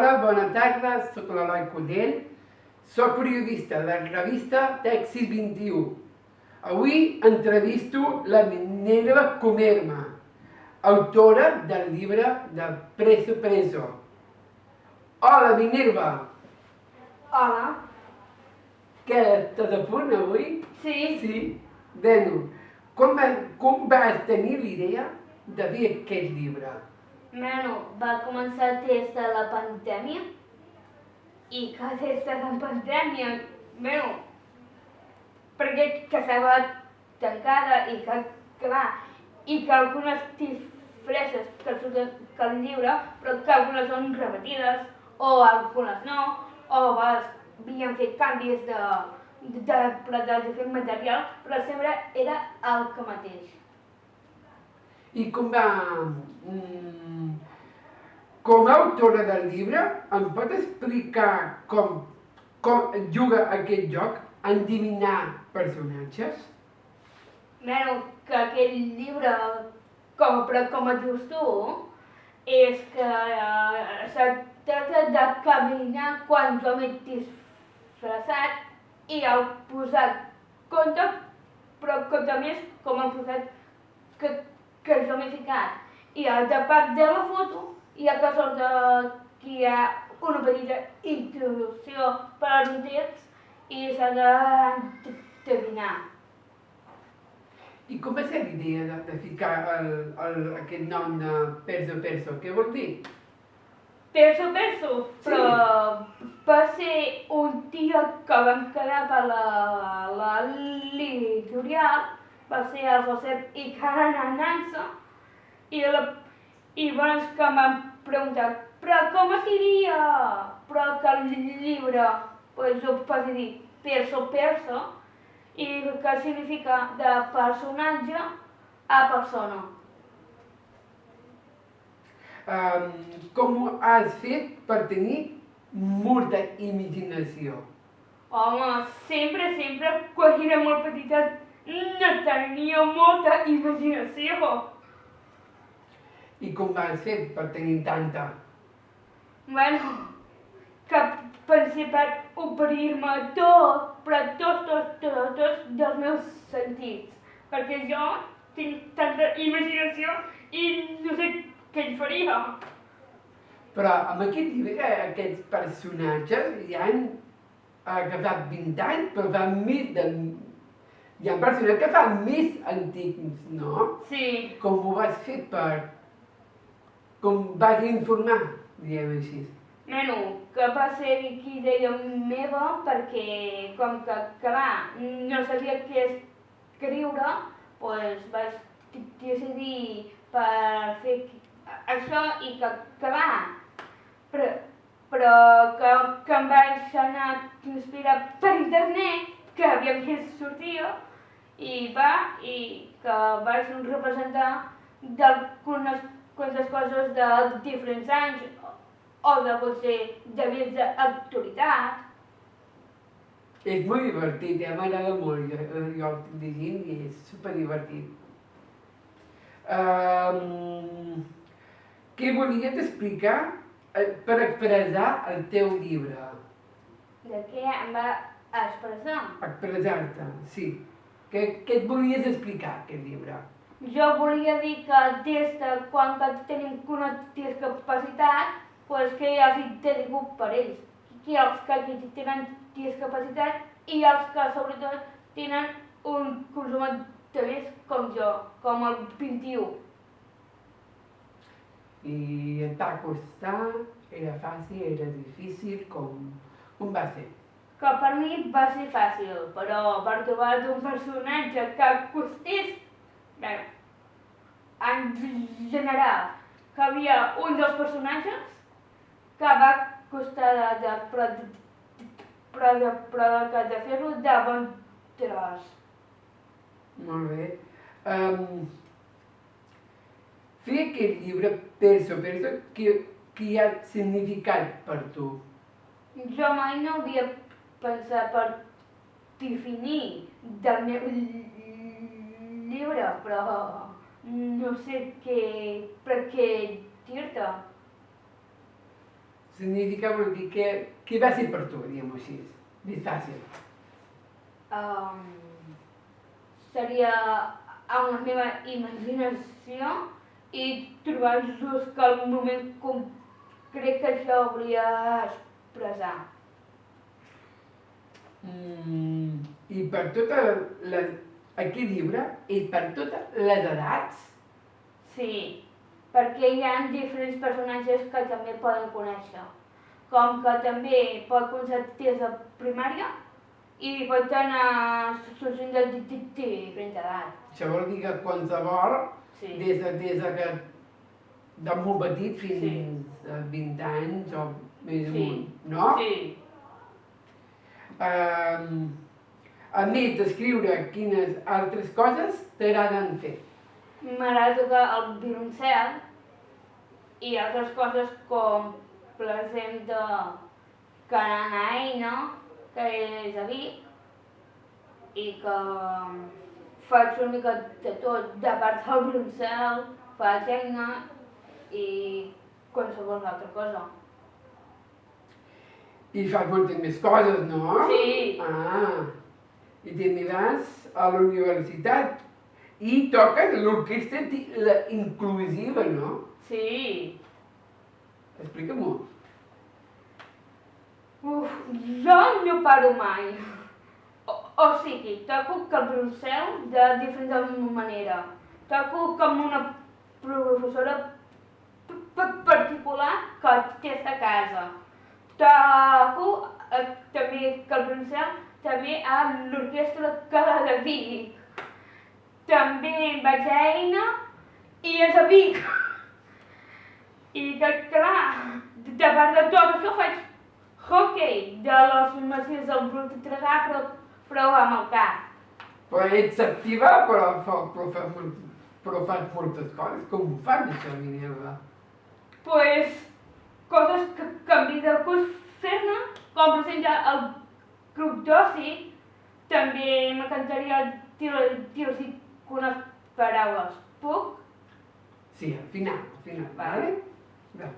Hola, bona tarda, soc l'Eloi Codell, soc periodista de la revista Texas 21. Avui entrevisto la Minerva Comerma, autora del llibre de Preso Preso. Hola, Minerva! Hola. Què, estàs a punt avui? Sí. Sí? Bueno, com vas tenir l'idea de fer aquest llibre? Bueno, va començar des de la pandèmia i que des de la pandèmia, perquè que estava tancada i que, clar, i que algunes disfresses que surten del llibre, però que algunes són repetides o algunes no, o havien fet canvis de material, però sempre era el que mateix. I com a autora del llibre, em pot explicar com juga aquest joc, endevinar personatges? Que aquest llibre, però com et dius tu, és que se tracta de caminar quan jo m'he disfressat i el posat compte, però compte més com el posat que jo m'he ficat. I de part de la foto hi ha que sort que hi ha una petita introducció per un text i s'ha d'endevinar. I com va ser l'idea de ficar aquest nom de Perso Perso? Què vol dir? Perso, però va ser un dia que vam quedar per la l'editorial, va ser el Josep i Karen Nansa, i bueno, és que em van preguntar, però com es diria? Però que el llibre, pues jo vaig dir Perso, i que significa de personatge a persona. Com ho has fet per tenir molta imaginació? Home, sempre, quan era molt petita, no tenia molta imaginació. I com vas fer per tenir tanta? Que pensé per oferir-me tot, però tots dels meus sentits, perquè jo tinc tanta imaginació i no sé què hi faria. Però amb aquest llibre, aquests personatges ja han agafat 20 anys, però fa més de... Hi ha personatges que fan més antics, no? Sí. Com ho vas fer com vas informar, diguem així? Que va ser aquí idea meva perquè com que, clar, no sabia què escriure, doncs vaig decidir per fer això i que, clar, però que em vaig anar a inspirar per internet, que aviam què sortia, i que vaig representar d'algunes quantes coses de diferents anys, o de potser de més d'actualitat. És molt divertit, m'agrada molt, jo el estic llegint i és superdivertit. Què volies explicar per expressar el teu llibre? De què em va expressar? Expressar-te, sí. Què et volies explicar, aquest llibre? Jo volia dir que des de quan tenim una discapacitat, doncs que els hi dedico per ells, que els que tenen discapacitat i els que sobretot tenen un consum de més com jo, com el 21. I et va costar? Era fàcil? Era difícil? Com va ser? Que per mi va ser fàcil, però per trobar un personatge que costés, en general, que hi havia un dels personatges que va costar de fer-lo de bon tros. Molt bé. Fer aquest llibre, Perso, què ha significat per tu? Jo mai no havia pensat per definir del meu llibre, però no sé per què dir-te. Significa, vol dir que va ser per tu, diguem-ho així. Més fàcil. Seria amb la meva imaginació i trobar just que el moment concret que això volia expressar. I per totes les... Aquest llibre és per totes les edats? Sí, perquè hi ha diferents personatges que també poden conèixer. Com que també pot començar des de primària i pot anar sorgint de diferents edats. Això vol dir que qualsevol, Sí. des de molt petit fins a 20 anys o més amunt, no? Sí. A més d'escriure, quines altres coses t'agraden fer? M'agrada tocar el violoncel i altres coses com, per exemple, cantar eina, que és a Vic, i que faig una mica de tot, de part del violoncel, faig eina i qualsevol altra cosa. I fas moltes més coses, no? Sí. I també vas a la universitat i toques l'orquestra inclusiva, no? Sí. Explica-m'ho. Jo no paro mai. O sigui, toco el violoncel de diferents maneres. Toco com una professora particular que té a casa. Toco també el violoncel també a l'orquestra de Vic. També vaig a Eina i és a Vic. I que, clar, de part de tot això faig hockey de les masies del Voltregà, però amb el cap. Però ets activa, però fas moltes coses. Com ho fan, això, Minerva? Pues, coses que em ve de gust fer-ne, com per exemple el grup d'oci, també m'encantaria dir-los unes paraules. Puc? Sí, al final, Vale. Va.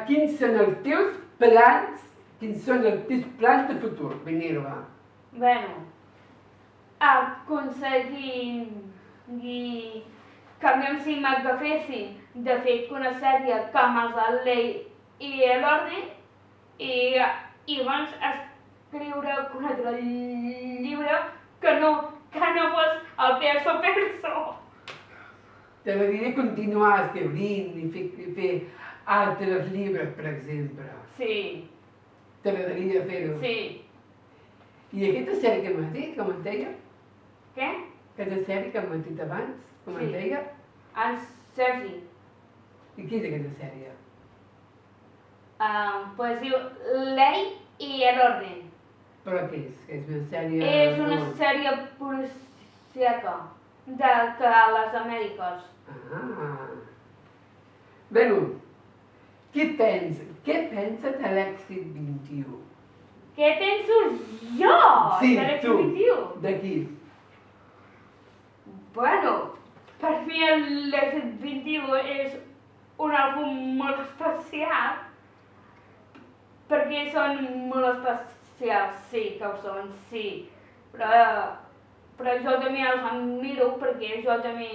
Quins són els teus plans, de futur, Minerva? Bueno, aconseguir que meus si m'agafessin de fer una sèrie com els de Lei i l'Orden i abans escriure un altre llibre que no fos el perso. T'agradaria continuar escrivint i fer altres llibres, per exemple. Sí, T'agradaria fer-ho? sí. I aquesta sèrie que m'has dit, com et deia? Què? Aquesta sèrie que m'has dit abans, com et Sí. deia? En Sergi. I què és aquesta sèrie? Pues diu Lei i l'Orden. Però què és? Que és una sèrie... És una sèrie policíaca de les Amèriques. Bueno, què penses de l'èxit 21? Què penso jo Sí, de l'èxit tu. 21? D'aquí. Bueno, per mi l'èxit 21 és un àlbum molt especial perquè són molt especials, sí que ho són, sí. Però jo també els admiro perquè jo també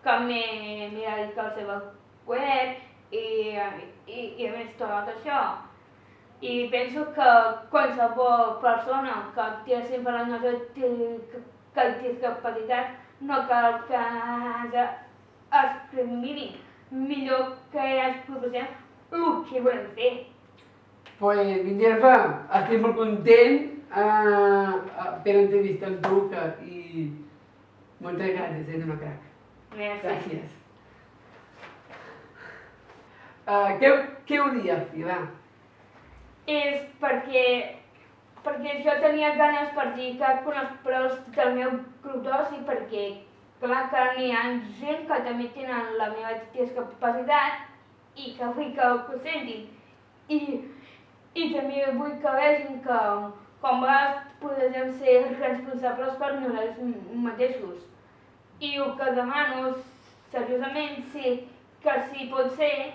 que m'he mirat la seva web i a més tot això. I penso que qualsevol persona que té sempre la nostra discapacitat no cal que hagi escrivint millor que es proposem el que volem fer. Pues, Minerva, estic molt content per entrevistar amb tu i moltes gràcies, ets una crac. Gràcies. Què volies dir, va? És perquè jo tenia ganes per dir que unes paraules del meu grup d'oci perquè clar que n'hi ha gent que també tenen la meva discapacitat i que vull que ho sentin. I també vull que vegin que com a vegades podem ser responsables per nosaltres mateixos. I el que demano seriosament sí que si pot ser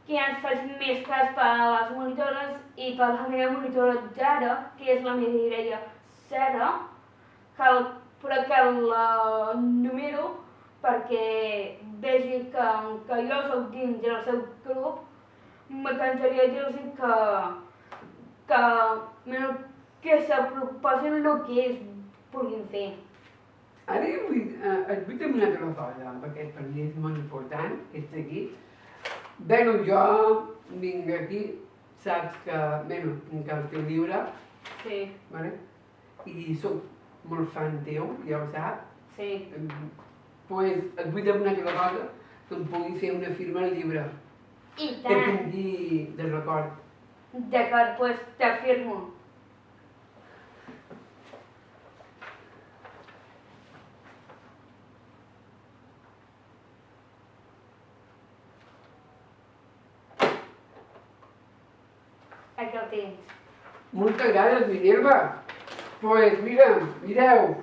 que ens faig més cas per a les monitores i per la meva monitora d'ara, que és la Mireia Serra, però que la numero perquè vegi que jo soc dins del seu grup, m'encantaria dir-los que se proposin el que ells puguin fer. Ara et vull demanar una cosa, perquè per mi és molt important que ets aquí. Bueno, jo vinc aquí, saps que, bueno, tinc el teu llibre, Sí, vale? I soc molt fan teu, ja ho saps. sí. Pues et vull demanar una cosa, que em pugui fer una firma al llibre, I que tant. tingui de record. D'acord, doncs t'afirmo. Aquí el tens. Moltes gràcies, Minerva. Pues mira, mireu,